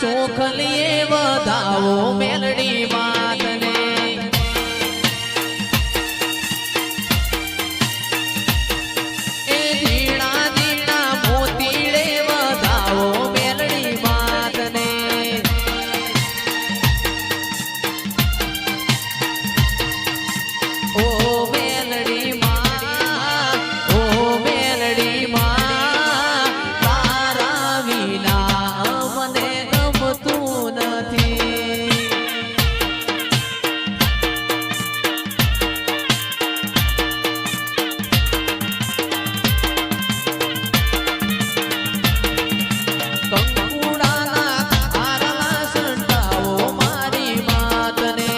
ચોખલીએ વધાવો મેલડી માતને એ ધીણા ધીણા મોતીડે વધાવો મેલડી માતને ઓ મેલડી માં ઓ મેલડી માં તારા વિના મને ગમતું નથી કંકુડાના તારા સંતાવો મારી માતને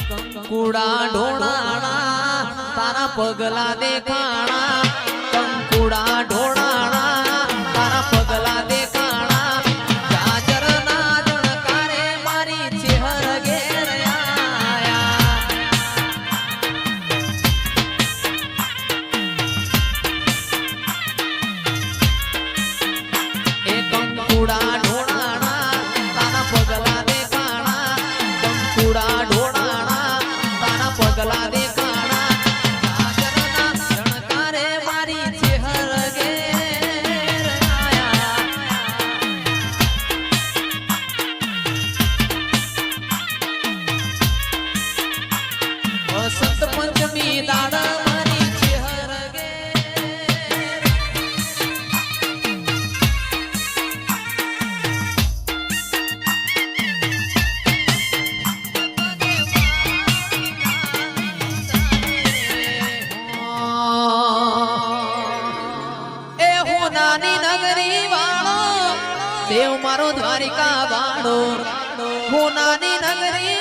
કંકુડા ઢોળાણા તારા પગલા દેખાણા કંકુડા ઢોળાણા તારા પગલા દેખાણા જાજરના જણકારે મારી ચેહર ઘેર આયા એ કંકુડા ઢોળાણા તારા પગલા દેખાણા કંકુડા ઢોળાણા પગલા દેખાણા જાજરના જણકારે મારી ચેહર ઘેર આયા વસંત પંચમી દાડા મારી ચેહર નાની નગરી વાળો દેવ મારો દ્વારિકા વાળો હું નાની નગરી